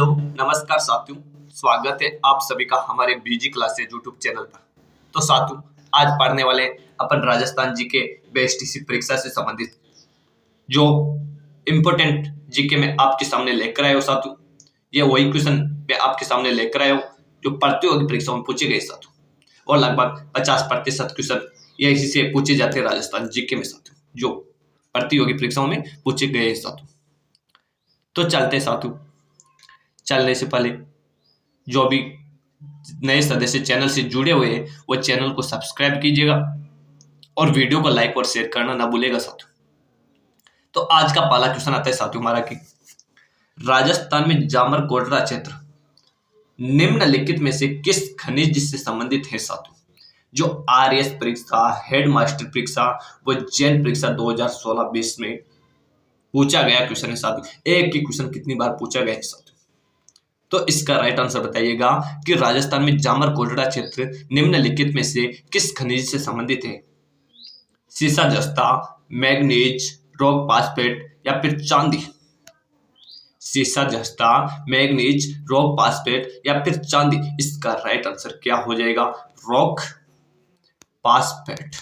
Hello नमस्कार साथियों। स्वागत है आप सभी का हमारे बीजी क्लासेस यूट्यूब चैनल पर। तो साथियों, आज पढ़ने वाले अपन राजस्थान जी के बीएसटीसी परीक्षा से संबंधित जो इम्पोर्टेंट जीके में आपके सामने लेकर आए हो साथियों। ये वही क्वेश्चन मैं आपके सामने लेकर आया हूँ जो प्रतियोगी परीक्षाओं में पूछे गए साथियों, और लगभग 50% क्वेश्चन ये इसी से पूछे जाते हैं राजस्थान जीके में साथियों, जो प्रतियोगी परीक्षाओं में पूछे गए हैं साथियों। तो चलते साथियों, चलने से पहले जो भी नए सदस्य चैनल से जुड़े हुए हैं वो चैनल को सब्सक्राइब कीजिएगा और वीडियो को लाइक और शेयर करना ना भूलेगा साथियों। तो आज का पहला क्वेश्चन आता है साथियों हमारा कि राजस्थान में जामर कोटरा क्षेत्र निम्नलिखित में से किस खनिज से संबंधित है साथियों। जो आरएस परीक्षा, हेडमास्टर परीक्षा व जैन परीक्षा 2016-20 में पूछा गया क्वेश्चन है साथियों। एक ही क्वेश्चन कितनी बार पूछा गया है साथियों। तो इसका राइट आंसर बताइएगा कि राजस्थान में जामर कोटरा क्षेत्र निम्नलिखित में से किस खनिज से संबंधित है। सीसा जस्ता, मैग्नीज, रॉक फास्फेट या फिर चांदी। सीसा जस्ता, मैग्नीज, रॉक फास्फेट या फिर चांदी। इसका राइट आंसर क्या हो जाएगा? Rock phosphate.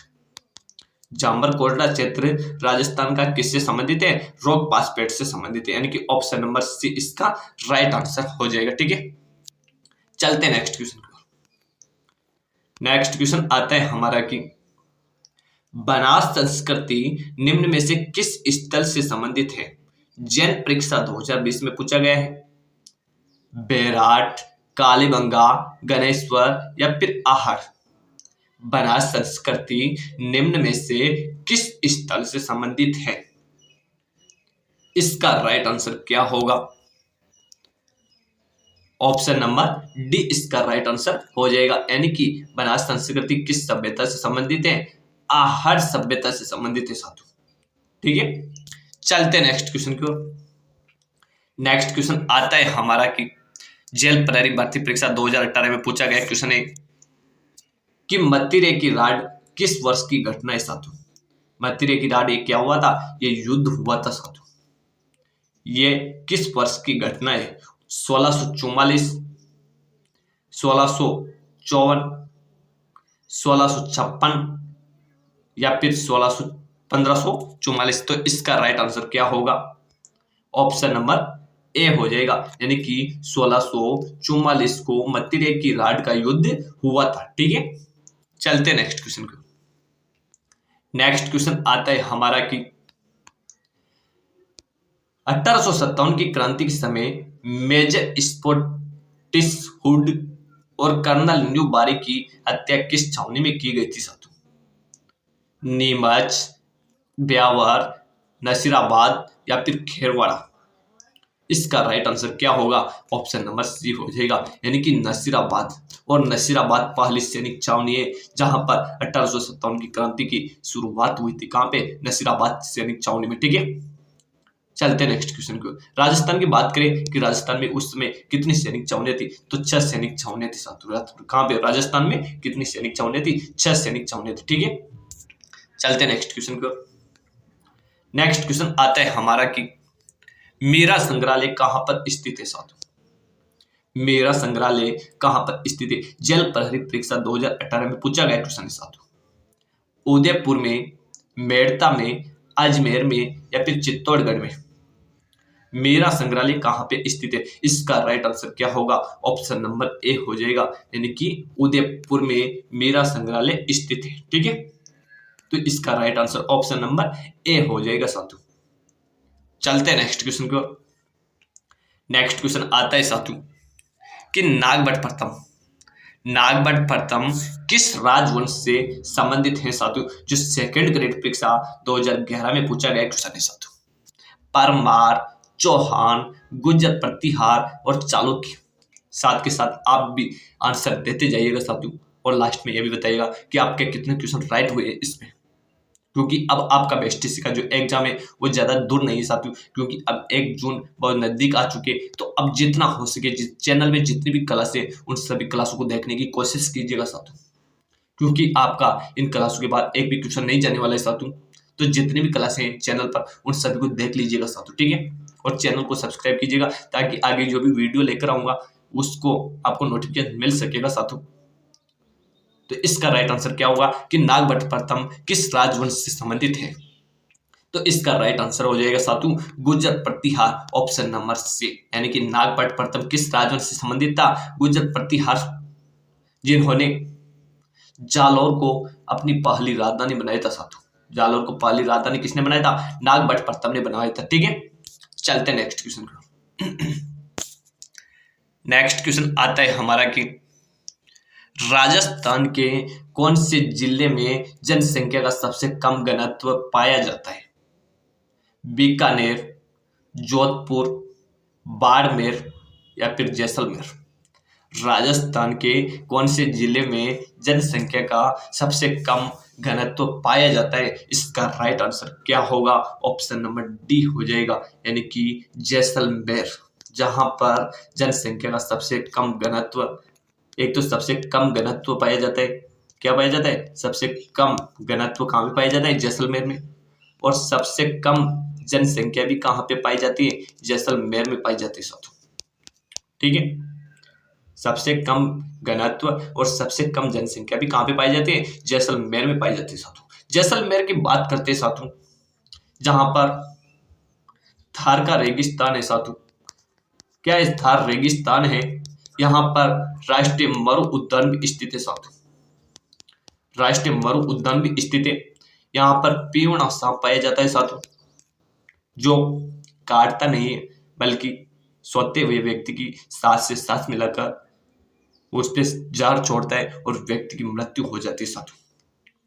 जामर कोटरा क्षेत्र राजस्थान का किससे संबंधित है? रॉक फास्फेट से संबंधित है, यानी कि ऑप्शन नंबर सी इसका राइट आंसर हो जाएगा। ठीक है, चलते हैं नेक्स्ट क्वेश्चन को। नेक्स्ट क्वेश्चन आता है हमारा कि बनास संस्कृति निम्न में से किस स्थल से संबंधित है। जैन परीक्षा 2020 में पूछा गया है। बैराट, कालीबंगा, गणेश्वर या फिर आहड़। बनास संस्कृति निम्न में से किस स्थल से संबंधित है? इसका राइट आंसर क्या होगा? ऑप्शन नंबर डी इसका राइट आंसर हो जाएगा, यानी कि बनास संस्कृति किस सभ्यता से संबंधित है? आहड़ सभ्यता से संबंधित है साथियों। ठीक है, चलते नेक्स्ट क्वेश्चन की ओर। नेक्स्ट क्वेश्चन आता है हमारा कि जेल प्रहरी भर्ती परीक्षा 2018 में पूछा गया क्वेश्चन है कि मत्तिरे की राड किस वर्ष की घटना है साथियों। मत्तिरे की राड ये क्या हुआ था? ये युद्ध हुआ था साथियों। ये किस वर्ष की घटना है? 1644, 1654, 1656 या फिर 1544। तो इसका राइट आंसर क्या होगा? ऑप्शन नंबर ए हो जाएगा, यानी कि 1644 को मत्तिरे की राड का युद्ध हुआ था। ठीक है, चलते नेक्स्ट क्वेश्चन को। नेक्स्ट क्वेश्चन आता है हमारा कि 1857 की क्रांति के समय मेजर स्कॉटिशहुड और कर्नल न्यू बारी की हत्या किस छावनी में की गई थी साथियों? नीमच, ब्यावर, नसीराबाद या फिर खेरवाड़ा। इसका राइट आंसर क्या होगा? ऑप्शन नंबर सी हो जाएगा, यानी कि नसीराबाद। और नसीराबाद पहली सैनिक छावनी है जहां पर 1857 की क्रांति की शुरुआत हुई थी। कहां पे? नसीराबाद सैनिक छावनी में। ठीक है, चलते नेक्स्ट क्वेश्चन को। राजस्थान की बात करें कि राजस्थान में उस समय कितनी सैनिक छावनियां थी, तो 6 सैनिक छावनियां थी साथियों। कहां पे? राजस्थान में कितनी सैनिक छावनियां थी? 6 सैनिक छावनियां थी। ठीक है, चलते नेक्स्ट क्वेश्चन को। नेक्स्ट क्वेश्चन आता है हमारा कि मेरा संग्रहालय कहां पर स्थित है साथियों। मेरा संग्रहालय कहां पर स्थित है? जेल प्रहरी परीक्षा 2018 में पूछा गया क्वेश्चन है साथियों। उदयपुर में, मेड़ता में, अजमेर में या फिर चित्तौड़गढ़ में। मेरा संग्रहालय कहां पे स्थित है? इसका राइट आंसर क्या होगा? ऑप्शन नंबर ए हो जाएगा, यानी कि उदयपुर में मेरा संग्रहालय स्थित है। ठीक है, तो इसका right answer option number A हो जाएगा साथियों। चलते हैं नेक्स्ट क्वेश्चन की ओर। नेक्स्ट क्वेश्चन आता है साथियों कि नागभट्ट प्रथम किस राजवंश से संबंधित है साथियों? जो सेकंड ग्रेड परीक्षा 2011 में पूछा गया क्वेश्चन है साथियों। परमार, चौहान, गुर्जर प्रतिहार और चालुक्य। साथ के साथ आप भी आंसर देते जाइएगा साथियों, और लास्ट में यह भी बताइएगा कि आपके कितने क्वेश्चन राइट हुए इसमें, क्योंकि अब आपका बीएसटीसी का जो एग्जाम है वो ज्यादा दूर नहीं है साथियों, क्योंकि अब 1 जून बहुत नजदीक आ चुके। तो अब जितना हो सके जिस चैनल में जितनी भी क्लास है उन सभी क्लासों को देखने की कोशिश कीजिएगा साथियों, क्योंकि आपका इन क्लासों के बाद एक भी क्वेश्चन नहीं जाने वाला है साथियों। तो जितनी भी क्लासें हैं चैनल पर उन सभी को देख लीजिएगा साथियों। ठीक है, और चैनल को सब्सक्राइब कीजिएगा ताकि आगे जो भी वीडियो लेकर आऊंगा उसको आपको नोटिफिकेशन मिल सकेगा साथियों। तो इसका राइट आंसर क्या होगा कि नागभट्ट प्रथम किस राजवंश से संबंधित है? तो इसका राइट आंसर हो जाएगा साथियों गुर्जर प्रतिहार, ऑप्शन नंबर सी। यानी कि नागभट्ट प्रथम किस राजवंश से संबंधित था? गुर्जर प्रतिहार, जिन्होंने जालौर को अपनी पहली राजधानी बनाया था साथियों। जालौर को पहली राजधानी किसने बनाया था? नागभट्ट प्रथम ने बनाया था। ठीक है, चलते नेक्स्ट क्वेश्चन को। नेक्स्ट क्वेश्चन आता है हमारा कि राजस्थान के कौन से जिले में जनसंख्या का सबसे कम घनत्व पाया जाता है? बीकानेर, जोधपुर, बाड़मेर या फिर जैसलमेर। राजस्थान के कौन से जिले में जनसंख्या का सबसे कम घनत्व पाया जाता है? इसका राइट आंसर क्या होगा? ऑप्शन नंबर डी हो जाएगा, यानी कि जैसलमेर, जहां पर जनसंख्या का सबसे कम घनत्व, एक तो सबसे कम घनत्व पाया जाता है, क्या पाया जाता है? सबसे कम घनत्व कहाँ पे पाया जाता है? जैसलमेर में। और सबसे कम जनसंख्या भी कहाँ पे पाई जाती है? जैसलमेर में पाई जाती है साथियों। ठीक है, सबसे कम घनत्व और सबसे कम जनसंख्या भी कहाँ पे पाई जाती है? जैसलमेर में पाई जाती है साथियों। जैसलमेर की बात करते हैं साथियों, जहां पर थार का रेगिस्तान है साथियों। क्या इस थार रेगिस्तान है? यहाँ पर राष्ट्रीय मरु उद्यान भी स्थित है साथियों। राष्ट्रीय मरु उद्यान भी स्थित है। यहाँ पर पीवड़ा सांप पाया जाता है साथियों, जो काटता नहीं है बल्कि सोते हुए व्यक्ति की सांस से सांस मिलाकर उस पर जार छोड़ता है और व्यक्ति की मृत्यु हो जाती है साथियों।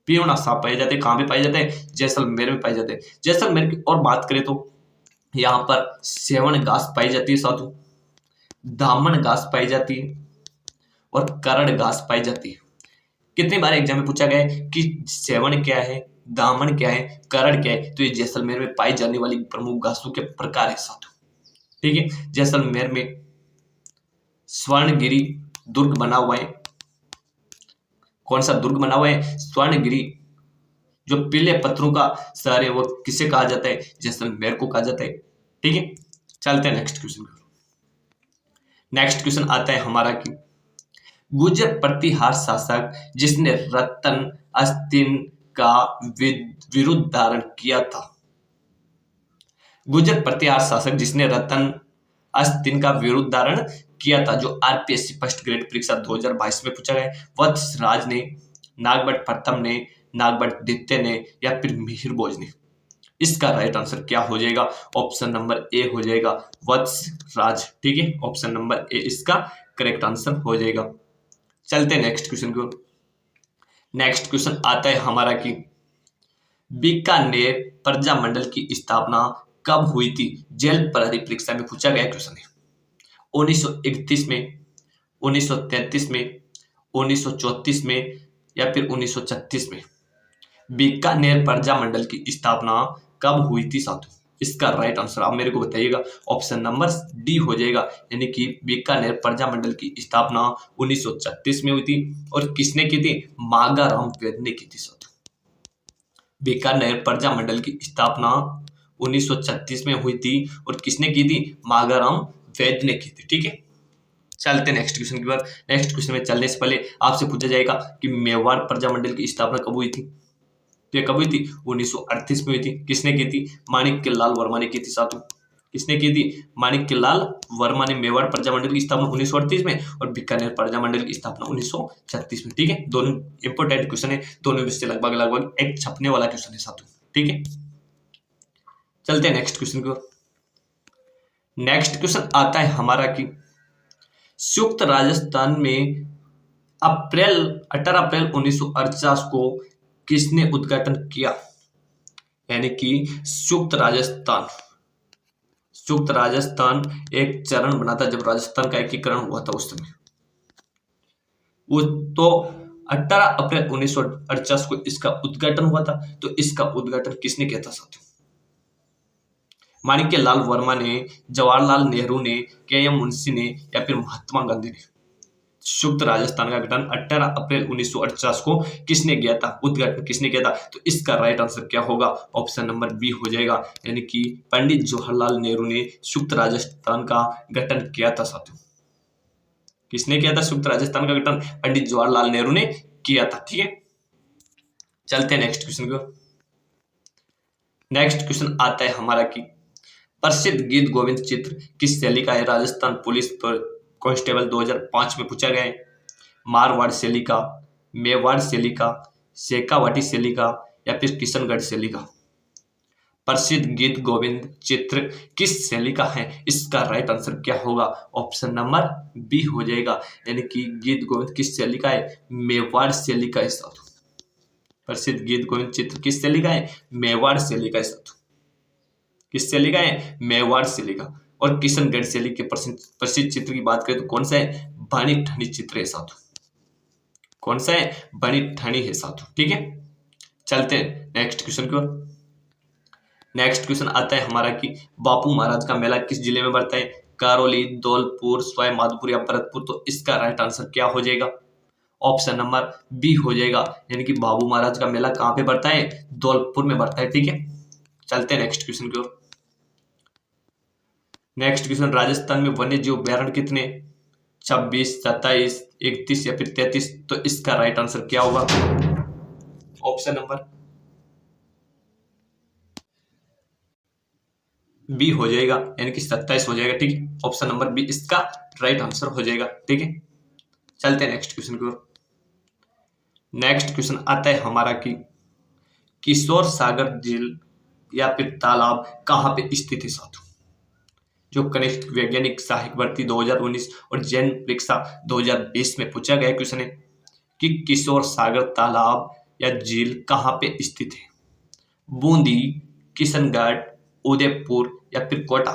पीवड़ा सांप पाए जाते हैं। कहाँ पे पाए जाते हैं? जैसलमेर में पाए जाते हैं। जैसलमेर की और बात करें तो यहाँ पर सेवन घास पाई जाती है साथियों, दामन घास पाई जाती है और करड़ घास पाई जाती है। कितनी बार एग्जाम में पूछा गया है कि सेवन क्या है, दामन क्या है, करड़ क्या है? तो ये जैसलमेर में पाई जाने वाली प्रमुख घासों के प्रकार है साथियों। ठीक है, जैसलमेर में स्वर्णगिरी दुर्ग बना हुआ है। कौन सा दुर्ग बना हुआ है? स्वर्णगिरी। जो पीले पत्थरों का शहर है वो किसे कहा जाता है? जैसलमेर को कहा जाता है। ठीक है, चलते हैं नेक्स्ट क्वेश्चन। नेक्स्ट क्वेश्चन आता है हमारा कि गुर्जर प्रतिहार शासक जिसने रतन अस्तिन का विरुद्ध धारण किया था। गुर्जर प्रतिहार शासक जिसने रतन अस्तिन का विरुद्ध धारण किया था, जो आरपीएससी फर्स्ट ग्रेड परीक्षा 2022 में पूछा गया। वत्सराज ने, नागभट्ट प्रथम ने, नागभट्ट द्वितीय ने या फिर मिहिर भोज ने। इसका राइट आंसर क्या हो जाएगा? ऑप्शन नंबर ए हो जाएगा, वत्सराज। ठीक है, ऑप्शन नंबर ए इसका करेक्ट आंसर हो जाएगा। चलते हैं नेक्स्ट क्वेश्चन को। नेक्स्ट क्वेश्चन आता है हमारा कि बीकानेर प्रजामंडल की स्थापना कब हुई थी? जेल प्रहरी परीक्षा में पूछा गया क्वेश्चन है। 1931 में, 1933 में, 1934 में या फिर 1936 में। बीकानेर प्रजामंडल की स्थापना कब हुई थी साथियों? इसका राइट आंसर आप मेरे को बताइएगा। ऑप्शन नंबर डी हो जाएगा, यानी कि बीकानेर प्रजामंडल की स्थापना 1936 में हुई थी। और किसने की थी? मागाराम वैद ने की थी साथियों। बीकानेर प्रजामंडल की स्थापना 1936 में हुई थी और किसने की थी? मागाराम वैद ने की थी। ठीक है, चलते नेक्स्ट क्वेश्चन की बात। नेक्स्ट क्वेश्चन में चलने से पहले आपसे पूछा जाएगा कि मेवाड़ प्रजामंडल की स्थापना कब हुई थी? तो ये कब हुई थी? 1938 में हुई थी। किसने की थी? माणिक्य लाल वर्मा ने की थी साथियों। किसने की थी? माणिक्य लाल वर्मा ने मेवाड़ प्रजामंडल की स्थापना 1938 में और बीकानेर प्रजामंडल की स्थापना 1936 में। ठीक है, दोनों इंपोर्टेंट क्वेश्चन है, दोनों में से लगभग लगभग एक छपने वाला क्वेश्चन है साथियों। ठीक है, चलते हैं नेक्स्ट क्वेश्चन की ओर। नेक्स्ट क्वेश्चन आता है हमारा कि संयुक्त राजस्थान में 18 अप्रैल 1949 को किसने उद्घाटन किया? यानी कि संयुक्त राजस्थान एक चरण बना था जब राजस्थान का एकीकरण हुआ था उस समय। वो तो 18 अप्रैल 1948 को इसका उद्घाटन हुआ था। तो इसका उद्घाटन किसने किया था साथियों? माणिक्य लाल वर्मा ने, जवाहरलाल नेहरू ने, के एम मुंशी ने या फिर महात्मा गांधी ने। संयुक्त राजस्थान का गठन 18 अप्रैल 1949 को किसने किया था, उद्घाटन किसने किया था? तो इसका राइट आंसर क्या होगा? ऑप्शन नंबर बी हो जाएगा, यानी कि पंडित जवाहरलाल नेहरू ने संयुक्त राजस्थान का गठन किया था साथियों। किसने किया था संयुक्त राजस्थान का गठन? पंडित जवाहरलाल नेहरू ने किया था। ठीक है, चलते हैं नेक्स्ट क्वेश्चन को। नेक्स्ट क्वेश्चन आता है हमारा कि प्रसिद्ध गीत गोविंद चित्र किस शैली का है? राजस्थान पुलिस कांस्टेबल 2005 में पूछा गया है। मारवाड़ शैली का, मेवाड़ शैली का, शेखावाटी शैली का या फिर किशनगढ़ शैली का? प्रसिद्ध गीत गोविंद चित्र किस शैली का है? इसका राइट आंसर क्या होगा? ऑप्शन नंबर बी हो जाएगा, यानी कि गीत गोविंद किस शैली का है? मेवाड़ शैली का है साथियों। प्रसिद्ध गीत गोविंद चित्र किस शैली का है? मेवाड़ शैली का है साथियों। किस शैली का है? मेवाड़ शैली का। और किशनगढ़ शैली के प्रसिद्ध चित्र की बात करें तो कौन सा है? बनी ठनी चित्र है साथियों। कौन सा है? बनी ठनी है साथियों। ठीक है, चलते हैं नेक्स्ट क्वेश्चन की ओर। नेक्स्ट क्वेश्चन आता है हमारा कि बापू महाराज का मेला किस जिले में पड़ता है? करौली, धौलपुर, सवाई माधोपुर या भरतपुर? तो इसका राइट आंसर क्या हो जाएगा? ऑप्शन नंबर बी हो जाएगा, यानी कि बाबू महाराज का मेला कहां पे पड़ता है? धौलपुर में पड़ता है। ठीक है, चलते हैं नेक्स्ट क्वेश्चन की ओर। नेक्स्ट क्वेश्चन, राजस्थान में वन्य जीव अभ्यारण्य कितने? 26, 27, 31 या फिर 33? तो इसका राइट आंसर क्या होगा? ऑप्शन नंबर बी हो जाएगा, यानी कि 27 हो जाएगा। ठीक है, ऑप्शन नंबर बी इसका राइट आंसर हो जाएगा। ठीक है, चलते हैं नेक्स्ट क्वेश्चन की ओर। नेक्स्ट क्वेश्चन आता है हमारा कि किशोर सागर झील या फिर तालाब कहां पे स्थित है साथियों? जो कनिष्ठ वैज्ञानिक सहायक भर्ती 2019 और जैन परीक्षा 2020 में पूछा गया क्वेश्चन है कि किशोर सागर तालाब या झील कहां पे स्थित है? बूंदी, किशनगढ़, उदयपुर या फिर कोटा?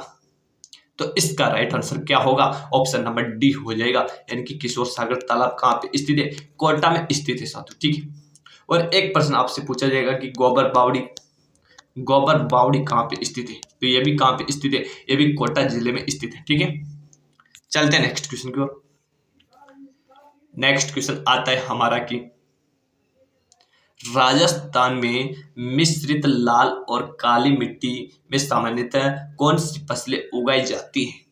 तो इसका राइट आंसर क्या होगा? ऑप्शन नंबर डी हो जाएगा, यानी कि किशोर सागर तालाब कहां पे स्थित है? कोटा में स्थित है साथियों। ठीक है, और एक प्रश्न आपसे पूछा जाएगा कि गोबर बावड़ी कहां पे स्थित है? तो ये भी कहां पे स्थित है? ये भी कोटा जिले में स्थित है। ठीक है, चलते हैं नेक्स्ट क्वेश्चन की ओर। नेक्स्ट क्वेश्चन आता है हमारा कि राजस्थान में मिश्रित लाल और काली मिट्टी में सामान्यतः कौन सी फसलें उगाई जाती हैं?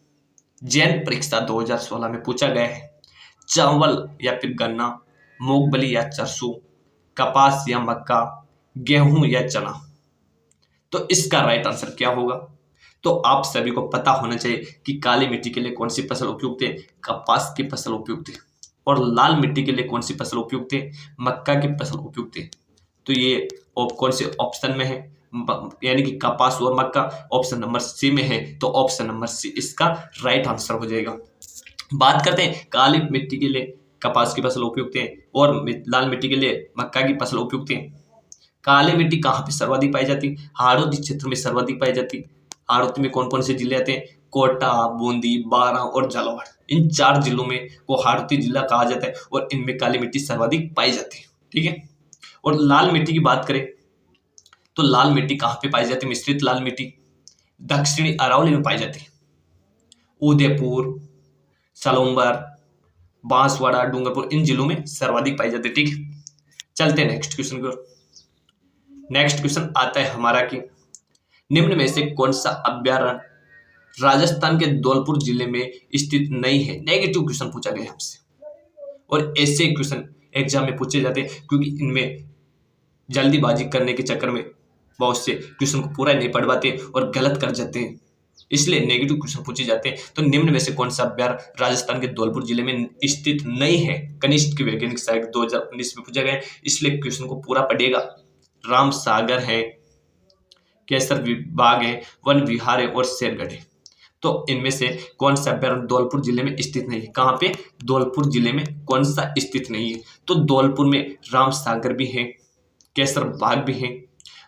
जैन परीक्षा 2016 में पूछा गया है। चावल या फिर गन्ना, मूंगफली या सरसों, कपास या मक्का, गेहूं या चना? तो इसका राइट आंसर क्या होगा? तो आप सभी को पता होना चाहिए कि काली मिट्टी के लिए कौन सी फसल उपयुक्त है? कपास की फसल उपयुक्त है। और लाल मिट्टी के लिए कौन सी फसल उपयुक्त है? मक्का की फसल उपयुक्त है। तो ये कौन से ऑप्शन में है? यानी कि कपास और मक्का ऑप्शन नंबर सी में है, तो ऑप्शन नंबर सी इसका राइट आंसर हो जाएगा। बात करते हैं काली मिट्टी के लिए कपास की फसल उपयुक्त है और लाल मिट्टी के लिए मक्का की फसल उपयुक्त है। काली मिट्टी कहाँ पे सर्वाधिक पाई जाती है? हाड़ौती क्षेत्र में सर्वाधिक पाई जाती है। हाड़ौती में कौन कौन से जिले आते हैं? कोटा, बूंदी, बारां और झालावाड़। इन 4 जिलों में को हाड़ौती जिला कहा जाता है और इनमें काली मिट्टी सर्वाधिक पाई जाती है। ठीक है, और लाल मिट्टी की बात करें तो लाल मिट्टी कहाँ पे पाई जाती है? मिश्रित लाल मिट्टी दक्षिणी अरावली में पाई जाती है। उदयपुर, सलोंबर, बांसवाड़ा, डूंगरपुर इन जिलों में सर्वाधिक पाई जाती है। ठीक है, चलते हैं नेक्स्ट क्वेश्चन की ओर। नेक्स्ट क्वेश्चन आता है हमारा कि निम्न में से कौन सा अभ्यारण्य राजस्थान के धौलपुर जिले में स्थित नहीं है? नेगेटिव क्वेश्चन पूछा गया हमसे, और ऐसे क्वेश्चन एग्जाम में पूछे जाते हैं क्योंकि इनमें जल्दीबाजी करने के चक्कर में बहुत से क्वेश्चन को पूरा नहीं पढ़ पाते और गलत कर जाते हैं, इसलिए नेगेटिव क्वेश्चन पूछे जाते हैं। तो निम्न में से कौन सा अभ्यारण्य राजस्थान के धौलपुर जिले में स्थित नहीं है? कनिष्ठ वैज्ञानिक सहायक 2019 में पूछा गया है, इसलिए क्वेश्चन को पूरा पढ़ेगा। राम सागर है, केसर विभाग है, वन विहार है और शेरगढ़ है। तो इनमें से कौन सा अभ्यारण्य धौलपुर जिले में स्थित नहीं है? कहाँ पे? धौलपुर जिले में कौन सा स्थित नहीं है? तो धौलपुर में राम सागर भी है, केसर विभाग भी है,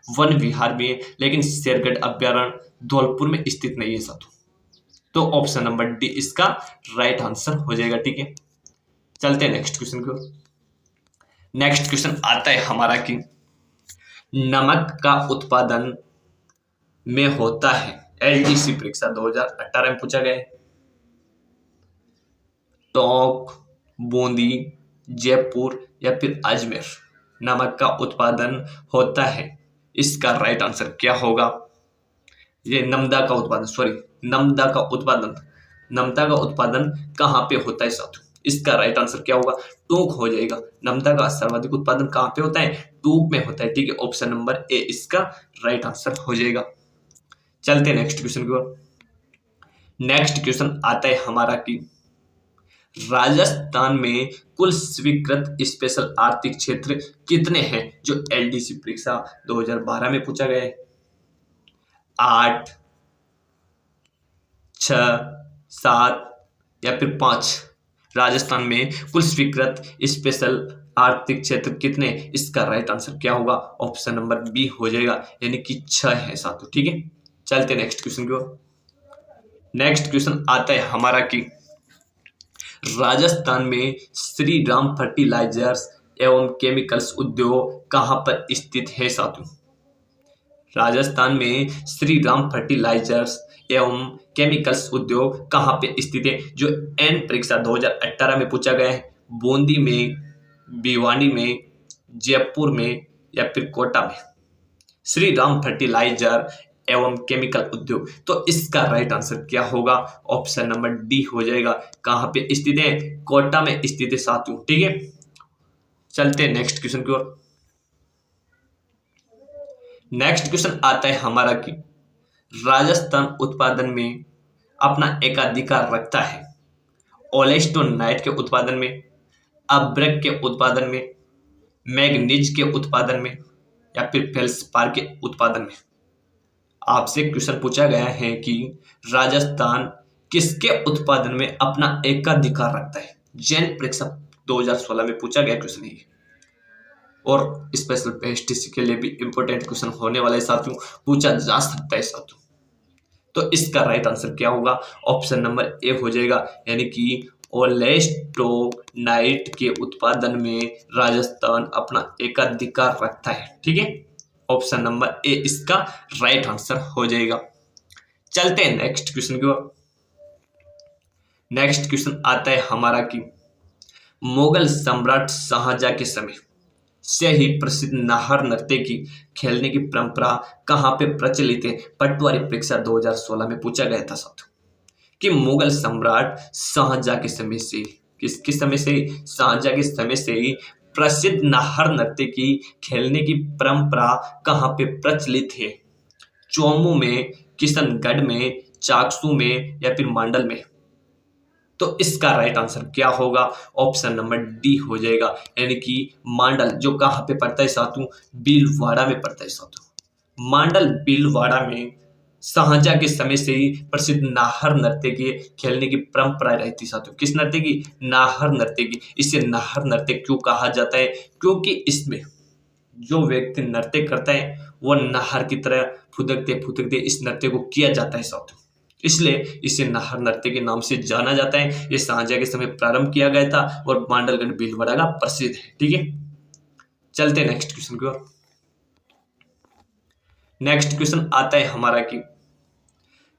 वन विहार भी है, लेकिन शेरगढ़ अभ्यारण्य धौलपुर में स्थित नहीं है साथियों। तो ऑप्शन नंबर डी इसका राइट आंसर हो जाएगा। ठीक है, चलते हैं नेक्स्ट क्वेश्चन की ओर। नेक्स्ट क्वेश्चन आता है हमारा कि नमक का उत्पादन में होता है, एलडीसी परीक्षा 2018 में पूछा गया है। टोंक, बूंदी, जयपुर या फिर अजमेर नमक का उत्पादन होता है? इसका राइट आंसर क्या होगा? ये नमदा का उत्पादन, सॉरी, नमदा का उत्पादन, नमदा का उत्पादन कहाँ पे होता है साथियों? इसका राइट आंसर क्या होगा? टूक हो जाएगा। नमदा का सर्वाधिक उत्पादन कहाँ पे होता है? टूक में होता है। ठीक है, ऑप्शन नंबर ए इसका राइट आंसर हो जाएगा। चलते नेक्स्ट क्वेश्चन की ओर। नेक्स्ट क्वेश्चन आता है हमारा कि राजस्थान में कुल स्वीकृत स्पेशल आर्थिक क्षेत्र कितने हैं? जो एलडीसी परीक्षा 2012 में पूछा गया है। 8, 6, 7 या फिर 5? राजस्थान में कुल स्वीकृत स्पेशल आर्थिक क्षेत्र कितने? इसका राइट आंसर क्या होगा? ऑप्शन नंबर बी हो जाएगा, यानी कि 6 है साथियों। ठीक है, चलते नेक्स्ट क्वेश्चन की ओर। नेक्स्ट क्वेश्चन आता है हमारा कि राजस्थान में श्री राम फर्टिलाइजर्स एवं केमिकल्स उद्योग कहां पर स्थित है साथियों? राजस्थान में श्री राम फर्टिलाइजर्स एवं केमिकल्स उद्योग कहां पे स्थित है? जो एन परीक्षा 2018 में पूछा गया है। बूंदी में, भिवानी में, जयपुर में या फिर कोटा में? श्री राम फर्टिलाइजर एवं केमिकल उद्योग, तो इसका राइट आंसर क्या होगा? ऑप्शन नंबर डी हो जाएगा। कहां पे स्थित है? कोटा में स्थित है साथियों। ठीक है, चलते हैं नेक्स्ट क्वेश्चन की ओर। नेक्स्ट क्वेश्चन आता है हमारा कि राजस्थान उत्पादन में अपना एकाधिकार रखता है ओलेस्टोनाइट के उत्पादन में, अब्रक के उत्पादन में, मैग्नीज के उत्पादन में या फिर फेल्सपार के उत्पादन में? आपसे क्वेश्चन पूछा गया है कि राजस्थान किसके उत्पादन में अपना एकाधिकार रखता है? जैन परीक्षा 2016 में पूछा गया क्वेश्चन है और स्पेशल पेस्टिस के लिए भी इंपॉर्टेंट क्वेश्चन होने वाले साथियों, पूछा जा सकता है साथियों। तो इसका राइट आंसर क्या होगा? ऑप्शन नंबर ए हो जाएगा, यानी कि ओलेस्टोनाइट के उत्पादन में राजस्थान अपना एकाधिकार रखता है। ठीक है, ऑप्शन नंबर ए इसका राइट आंसर हो जाएगा। चलते हैं नेक्स्ट क्वेश्चन की ओर। नेक्स्ट क्वेश्चन आता है हमारा कि मुगल सम्राट शाहजहां के समय से ही प्रसिद्ध नाहर नृत्य की खेलने की परंपरा कहां पे प्रचलित है? पटवारी परीक्षा 2016 में पूछा गया था साथियों कि मुगल सम्राट शाहजहां के समय से, किसके समय से? शाहजहां के समय से ही प्रसिद्ध नाहर नृत्य की खेलने की परंपरा कहां पे प्रचलित है? चौमू में, किशनगढ़ में, चाकसू में या फिर मांडल में? तो इसका राइट आंसर क्या होगा? ऑप्शन नंबर डी हो जाएगा, यानी कि मांडल, जो कहां पे पड़ता है साथियों? भीलवाड़ा में पड़ता है साथियों। मांडल भीलवाड़ा में शाहजहां के समय से ही प्रसिद्ध नाहर नृत्य के खेलने की परंपरा रहती साथियों। किस नृत्य की? नाहर नृत्य की। इसे नाहर नृत्य क्यों कहा जाता है? क्योंकि इसमें जो व्यक्ति नृत्य करता है वो नाहर की तरह फुदकते फुदकते इस नृत्य को किया जाता है साथियों, इसलिए इसे नाहर नृत्य के नाम से जाना जाता है। ये शाहजहां के समय प्रारंभ किया गया था और मांडलगढ़ भीलवाड़ा का प्रसिद्ध है। ठीक है, चलते नेक्स्ट क्वेश्चन की ओर। नेक्स्ट क्वेश्चन आता है हमारा कि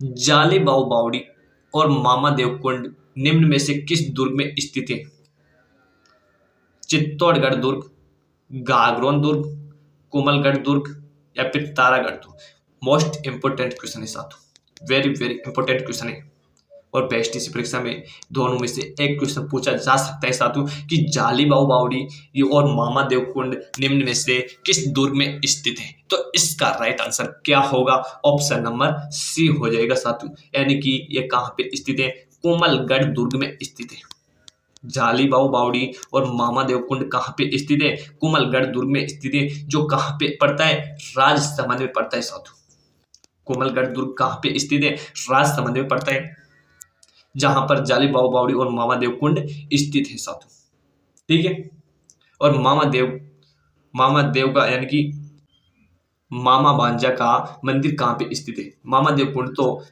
जालिबाऊ बावड़ी और मामा देवकुंड निम्न में से किस दुर्ग में स्थित है? चित्तौड़गढ़ दुर्ग, गागरोन दुर्ग, कोमलगढ़ दुर्ग या फिर तारागढ़ दुर्ग? मोस्ट इंपोर्टेंट क्वेश्चन है साथियों, वेरी वेरी इंपोर्टेंट क्वेश्चन है और बेस्टीसी परीक्षा में दोनों में से एक क्वेश्चन पूछा जा सकता है साथियों कि जालिबाऊ बावड़ी और मामा देवकुंड निम्न में से किस दुर्ग में स्थित है? तो इसका राइट आंसर क्या होगा? ऑप्शन नंबर सी हो जाएगा साथियों, यानी कि ये कहां पे स्थित है? कोमलगढ़ दुर्ग में स्थित है। जालिबाऊ बावड़ी और मामा देवकुंड कहां पे स्थित है? कोमलगढ़ दुर्ग में स्थित है, जो कहां पे पड़ता है? राजसमंद में पड़ता है साथियों। कोमलगढ़ दुर्ग कहां पे स्थित है? राजसमंद में पड़ता है, जहां पर जालिबाऊ बावड़ी और मामा देवकुंड स्थित है साथियों। ठीक है, और मामा देव का यानी कि मामा भांजा का मंदिर कहां पे स्थित है? मामा देवकुंड तो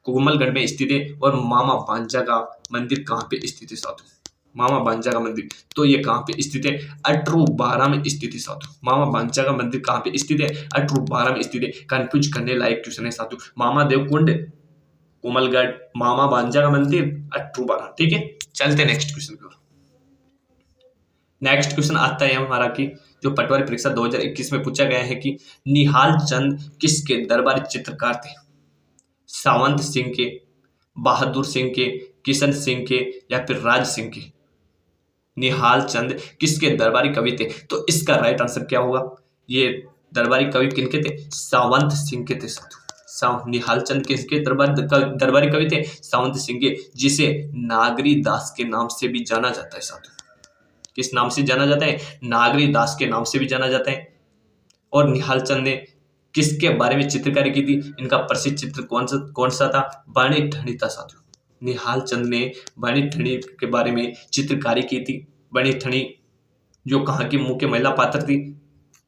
कोमलगढ़ में स्थित है और मामा भांजा का मंदिर कहां पे स्थित है साथियों? मामा भांजा का मंदिर तो ये कहां पे स्थित है? अटरूबारा में स्थित है साथियों। मामा भांजा का मंदिर कहां पे स्थित है? अटरूबारा में स्थित है। कंफ्यूज करने लायक क्वेश्चन है साथियों। मामा देवकुंड कोमलगढ़, मामा भांजा का मंदिर अटरूबारा। ठीक है, चलते नेक्स्ट क्वेश्चन की ओर। नेक्स्ट क्वेश्चन आता है हमारा कि जो पटवारी परीक्षा 2021 में पूछा गया है कि निहाल चंद किसके दरबारी चित्रकार थे? सावंत सिंह के, बहादुर सिंह के, किशन सिंह के या फिर राज सिंह के? निहाल चंद किसके दरबारी कवि थे? तो इसका राइट आंसर क्या होगा? ये दरबारी कवि किनके थे? सावंत सिंह के थे साथियों। निहाल चंद किसके दरबारी कवि थे? सावंत सिंह के, जिसे नागरी दास के नाम से भी जाना जाता है साथियों। किस नाम से जाना जाता है? नागरी दास के नाम से भी जाना जाता है। और निहाल चंद ने किसके बारे में चित्रकारी की थी? इनका प्रसिद्ध चित्र कौन सा था? बाणी ठणी था साथियों। निहाल चंद ने बाणी ठणी के बारे में चित्रकारी की थी। बाणी ठणी जो कहाँ की मुख्य महिला पात्र थी?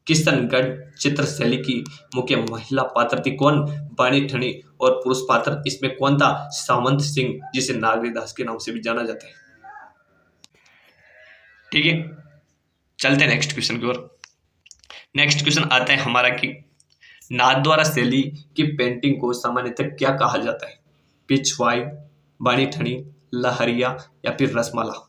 किशनगढ़ चित्र शैली की मुख्य महिला पात्र थी कौन? बाणी ठणी। और पुरुष पात्र इसमें कौन था? सावंत सिंह, जिसे नागरीदास के नाम से भी जाना जाता है। ठीक है, चलते हैं नेक्स्ट क्वेश्चन की ओर। नेक्स्ट क्वेश्चन आता है हमारा कि नाथद्वारा शैली की पेंटिंग को सामान्यतः क्या कहा जाता है? पिछवाई, बाणी ठणी, लहरिया या फिर रसमाला?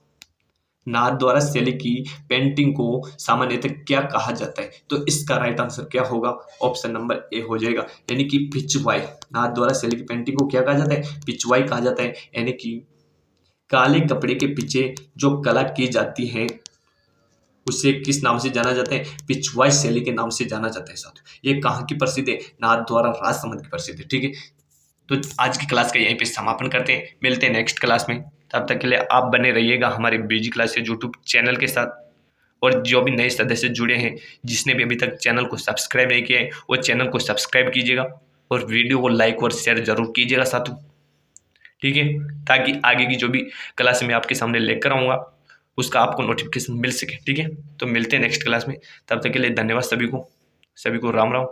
नाथद्वारा शैली की पेंटिंग को सामान्यतः क्या कहा जाता है? तो इसका राइट आंसर क्या होगा? ऑप्शन नंबर ए हो जाएगा, यानी कि पिछवाई। नाथद्वारा शैली की पेंटिंग को क्या कहा जाता है? पिछवाई कहा जाता है, यानी कि काले कपड़े के पीछे जो कला की जाती है उसे किस नाम से जाना जाता है? पिछवाई शैली के नाम से जाना जाता है साथियों। ये कहाँ की प्रसिद्ध है? नाथद्वारा राजसमंद की प्रसिद्ध है। ठीक है, तो आज की क्लास का यहीं पे समापन करते हैं, मिलते हैं नेक्स्ट क्लास में। तब तक के लिए आप बने रहिएगा हमारे बीजी क्लास यूट्यूब चैनल के साथ। और जो भी नए सदस्य जुड़े हैं, जिसने भी अभी तक चैनल को सब्सक्राइब नहीं किया है, वो चैनल को सब्सक्राइब कीजिएगा और वीडियो को लाइक और शेयर जरूर कीजिएगा साथियों। ठीक है, ताकि आगे की जो भी क्लास मैं आपके सामने लेकर आऊँगा उसका आपको नोटिफिकेशन मिल सके। ठीक है, तो मिलते हैं नेक्स्ट क्लास में। तब तक के लिए धन्यवाद सभी को राम राम।